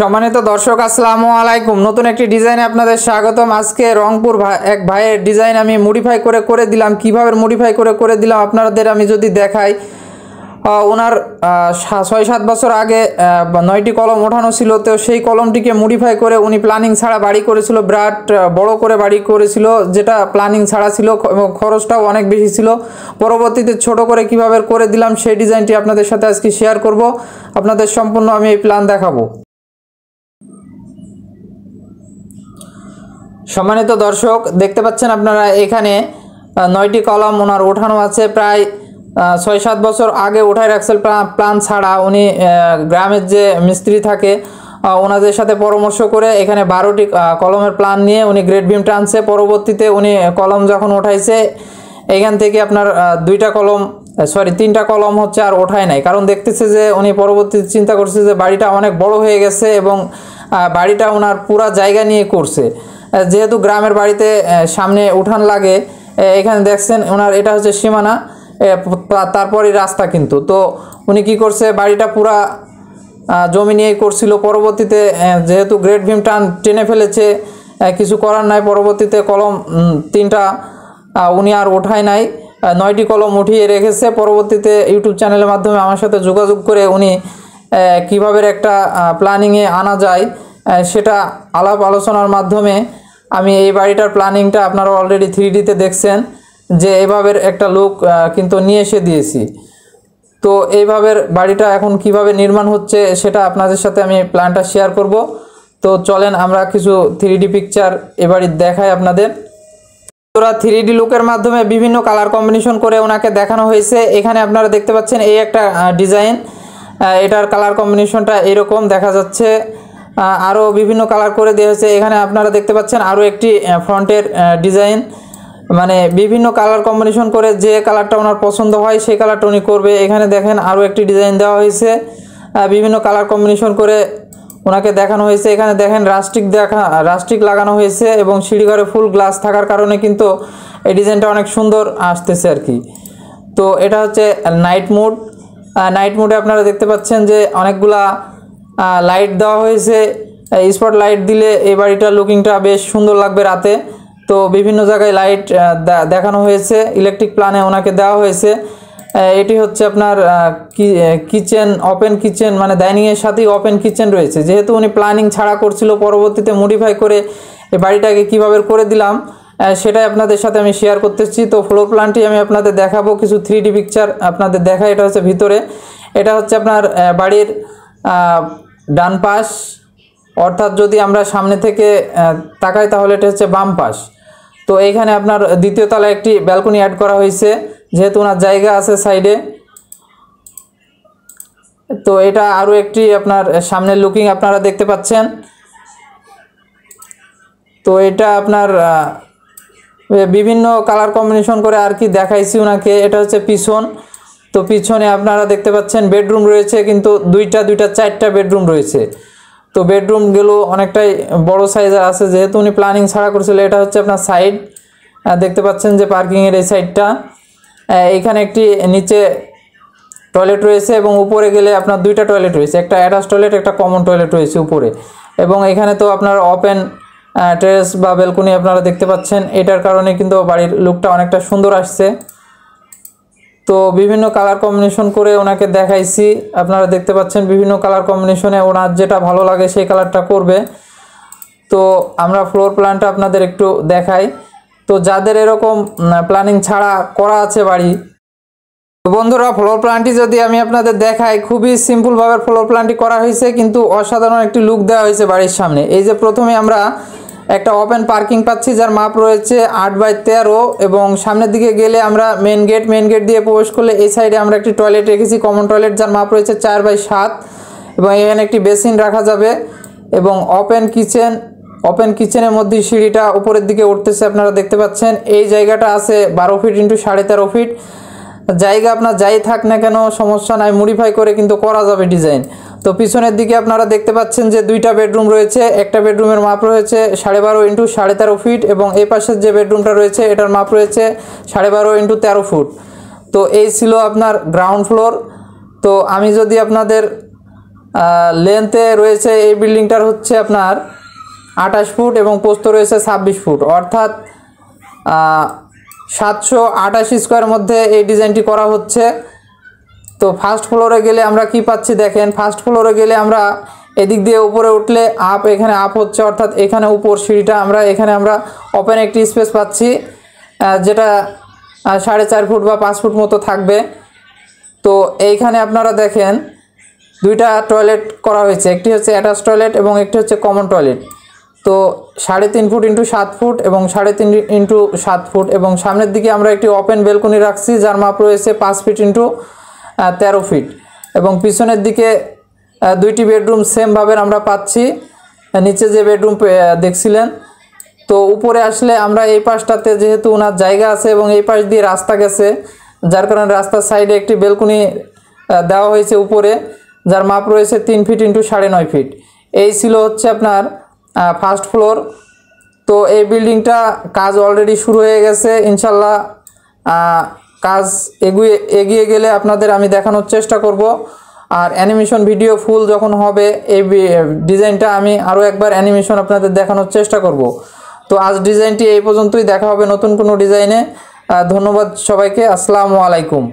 সম্মানিত দর্শক আসসালামু আলাইকুম। নতুন একটি ডিজাইনে আপনাদের স্বাগতম। আজকে রংপুর এক ভাইয়ের ডিজাইন আমি মডিফাই করে দিলাম। কিভাবে মডিফাই করে দিলাম আপনাদের আমি যদি দেখাই, ওনার ৬-৭ বছর আগে ৯টি কলম ওঠানো ছিল। তো সেই কলমটিকে মডিফাই করে উনি প্ল্যানিং ছাড়া বাড়ি করেছিল, বিরাট বড় করে বাড়ি করেছিল, যেটা প্ল্যানিং ছাড়া ছিল এবং খরচটাও অনেক বেশি ছিল। পরবর্তীতে ছোট করে কিভাবে করে দিলাম সেই ডিজাইনটি আপনাদের সাথে আজকে শেয়ার করব। আপনাদের সম্পূর্ণ আমি এই প্ল্যান দেখাবো। সম্মানিত দর্শক দেখতে পাচ্ছেন আপনারা এখানে ৯টি কলম ওনার ওঠানো আছে। প্রায় ৬-৭ বছর আগে উঠায় রাখছেন প্ল্যান ছাড়া। উনি গ্রামের যে মিস্ত্রি থাকে ওনাদের সাথে পরামর্শ করে এখানে 12টি কলমের প্ল্যান নিয়ে উনি গ্রেড বিম টানছে। পরবর্তীতে উনি কলম যখন উঠাইছে এখান থেকে আপনার 3টা কলম হচ্ছে আর ওঠায় নাই, কারণ দেখতেছে যে উনি পরবর্তীতে চিন্তা করছে যে বাড়িটা অনেক বড় হয়ে গেছে এবং বাড়িটা ওনার পুরা জায়গা নিয়ে করছে। যেহেতু গ্রামের বাড়িতে সামনে উঠান লাগে, এখানে দেখছেন ওনার এটা হচ্ছে সীমানা, তারপরই রাস্তা কিন্তু। তো উনি কি করছে, বাড়িটা পুরা জমি নিয়েই করছিল। পরবর্তীতে যেহেতু গ্রেড বিম টেনে ফেলেছে, কিছু করার নাই। পরবর্তীতে কলম 3টা উনি আর ওঠায় নাই, 9টি কলম উঠিয়ে রেখেছে। পরবর্তীতে ইউটিউব চ্যানেলের মাধ্যমে আমার সাথে যোগাযোগ করে উনি কীভাবে একটা প্ল্যানিংয়ে আনা যায় সেটা আলাপ আলোচনার মাধ্যমে আমি এই বাড়িটার প্ল্যানিংটা আপনারা অলরেডি 3Dতে দেখছেন যে এভাবে একটা লুক কিন্তু নিয়ে এসে দিয়েছি। তো এইভাবে বাড়িটা এখন কিভাবে নির্মাণ হচ্ছে সেটা আপনাদের সাথে আমি প্ল্যানটা শেয়ার করব। তো চলেন আমরা কিছু 3D পিকচার এ বাড়ির দেখাই আপনাদের। তোরা 3D লুকের মাধ্যমে বিভিন্ন কালার কম্বিনেশন করে ওনাকে দেখানো হয়েছে। এখানে আপনারা দেখতে পাচ্ছেন এই একটা ডিজাইন, এটার কালার কম্বিনেশনটা এরকম দেখা যাচ্ছে। আরও বিভিন্ন কালার করে দেওয়া হয়েছে। এখানে আপনারা দেখতে পাচ্ছেন আরও একটি ফ্রন্টের ডিজাইন, মানে বিভিন্ন কালার কম্বিনেশন করে যে কালারটা ওনার পছন্দ হয় সেই কালারটা উনি করবে। এখানে দেখেন আরও একটি ডিজাইন দেওয়া হয়েছে, বিভিন্ন কালার কম্বিনেশন করে ওনাকে দেখানো হয়েছে। এখানে দেখেন রাস্টিক লাগানো হয়েছে এবং সিঁড়িঘরে ফুল গ্লাস থাকার কারণে কিন্তু এই ডিজাইনটা অনেক সুন্দর আসতেছে আর কি। তো এটা হচ্ছে নাইট মোডে আপনারা দেখতে পাচ্ছেন যে অনেকগুলা লাইট দেওয়া হয়েছে। স্পট লাইট দিলে এই বাড়িটার লুকিংটা বেশ সুন্দর লাগবে রাতে। তো বিভিন্ন জায়গায় লাইট দেখানো হয়েছে, ইলেকট্রিক প্ল্যানে ওনাকে দেওয়া হয়েছে। এটি হচ্ছে আপনার কিচেন, ওপেন কিচেন, মানে ডাইনিংয়ের সাথেই ওপেন কিচেন রয়েছে। যেহেতু উনি প্ল্যানিং ছাড়া করছিল, পরবর্তীতে মডিফাই করে এই বাড়িটাকে কীভাবে করে দিলাম সেটাই আপনাদের সাথে আমি শেয়ার করতেছি। তো ফ্লোর প্ল্যানটি আমি আপনাদের দেখাবো, কিছু 3D পিকচার আপনাদের দেখাই। এটা হচ্ছে ভিতরে, এটা হচ্ছে আপনার বাড়ির ডান পাশ, অর্থাৎ যদি আমরা সামনে থেকে তাকাই তাহলে এটা হচ্ছে বাম পাশ। তো এইখানে আপনার দ্বিতীয় তলায় একটি ব্যালকনি অ্যাড করা হয়েছে, যেহেতু ওনার জায়গা আছে সাইডে। তো এটা আরও একটি আপনার সামনের লুকিং আপনারা দেখতে পাচ্ছেন। তো এটা আপনার বিভিন্ন কালার কম্বিনেশন করে আর কি দেখাইছি ওনাকে। এটা হচ্ছে পিছন। তো পিছনে আপনারা দেখতে পাচ্ছেন বেডরুম রয়েছে, কিন্তু 4টা বেডরুম রয়েছে। তো বেডরুমগুলো অনেকটাই বড় সাইজের আছে, যেহেতু উনি প্ল্যানিং ছাড়া করেছিল। এটা হচ্ছে আপনার সাইড, দেখতে পাচ্ছেন যে পার্কিংয়ের এই সাইডটা। এইখানে একটি নিচে টয়লেট রয়েছে এবং উপরে গেলে আপনার 2টা টয়লেট রয়েছে, একটা অ্যাটাচ টয়লেট, একটা কমন টয়লেট রয়েছে উপরে। এবং এখানে তো আপনার ওপেন টেরেস বা ব্যালকনি আপনারা দেখতে পাচ্ছেন। এটার কারণে কিন্তু বাড়ির লুকটা অনেকটা সুন্দর আসছে। তো বিভিন্ন কালার কম্বিনেশন করে ওনাকে দেখাইছি, আপনারা দেখতে পাচ্ছেন বিভিন্ন কালার কম্বিনেশনে ওনার যেটা ভালো লাগে সেই কালারটা করবে। তো আমরা ফ্লোর প্ল্যানটা আপনাদের একটু দেখাই। তো যাদের এরকম প্ল্যানিং ছাড়া করা আছে বাড়ি, তো বন্ধুরা ফ্লোর প্ল্যানটি যদি আমি আপনাদের দেখাই, খুবই সিম্পলভাবে ফ্লোর প্ল্যানটি করা হয়েছে, কিন্তু অসাধারণ একটি লুক দেওয়া হয়েছে বাড়ির সামনে। এই যে প্রথমে আমরা একটা ওপেন পার্কিং পাচ্ছি, যার মাপ রয়েছে 8x13 এবং সামনের দিকে গেলে আমরা মেন গেট দিয়ে প্রবেশ করলে এই সাইডে আমরা একটি টয়লেট রেখেছি, কমন টয়লেট, যার মাপ রয়েছে 4x7 এবং এখানে একটি বেসিন রাখা যাবে। এবং ওপেন কিচেনের মধ্যে সিঁড়িটা উপরের দিকে উঠতেছে, আপনারা দেখতে পাচ্ছেন। এই জায়গাটা আছে 12 ফিট × 13.5 ফিট জায়গা। আপনার যাই থাক না কেন সমস্যা নাই, মডিফাই করে কিন্তু করা যাবে ডিজাইন। তো পিছনের দিকে আপনারা দেখতে পাচ্ছেন যে 2টা বেডরুম রয়েছে। একটা বেডরুমের মাপ রয়েছে 12.5 × 13.5 ফিট এবং এই পাশের যে বেডরুমটা রয়েছে এটার মাপ রয়েছে 12.5 × 13 ফুট। তো এই ছিল আপনার গ্রাউন্ড ফ্লোর। তো আমি যদি আপনাদের লেন্থে রয়েছে এই বিল্ডিংটার হচ্ছে আপনার 28 ফুট এবং প্রস্থ রয়েছে 26 ফুট, অর্থাৎ 728 স্কোয়ারের মধ্যে এই ডিজাইনটি করা হচ্ছে। তো ফার্স্ট ফ্লোরে গেলে আমরা কি পাচ্ছি দেখেন, ফার্স্ট ফ্লোরে গেলে আমরা এদিক দিয়ে উপরে উঠলে আপ, এখানে আপ হচ্ছে, অর্থাৎ এখানে উপর সিঁড়িটা এখানে আমরা ওপেন একটি স্পেস পাচ্ছি, যেটা 4.5 ফুট বা 5 ফুট মতো থাকবে। তো এইখানে আপনারা দেখেন দুইটা টয়লেট করা হয়েছে, একটি হচ্ছে অ্যাটাচ টয়লেট এবং একটি হচ্ছে কমন টয়লেট। তো 3.5 ফুট ইন্টু 7 ফুট এবং 3.5 ইন্টু 7 ফুট, এবং সামনের দিকে আমরা একটি ওপেন বেলকনি রাখছি যার মাপ রয়েছে 5 ফিট ইন্টু 13 ফিট, এবং পিছনের দিকে দুইটি বেডরুম সেমভাবে আমরা পাচ্ছি, নিচে যে বেডরুম দেখছিলেন। তো উপরে আসলে আমরা এই পাশটাতে যেহেতু ওনার জায়গা আছে এবং এই পাশ দিয়ে রাস্তা গেছে, যার কারণে রাস্তার সাইডে একটি বেলকনি দেওয়া হয়েছে উপরে, যার মাপ রয়েছে 3 ফিট ইন্টু 9.5 ফিট। এই ছিল হচ্ছে আপনার ফার্স্ট ফ্লোর। তো এই বিল্ডিংটা কাজ অলরেডি শুরু হয়ে গেছে, ইনশাল্লাহ কাজ এগিয়ে গেলে আপনাদের আমি দেখানোর চেষ্টা করব। আর অ্যানিমেশন ভিডিও ফুল যখন হবে এই ডিজাইনটা আমি আরও একবার অ্যানিমেশন আপনাদের দেখানোর চেষ্টা করব। তো আজ ডিজাইনটি এই পর্যন্তই, দেখা হবে নতুন কোনো ডিজাইনে। ধন্যবাদ সবাইকে, আসসালামু আলাইকুম।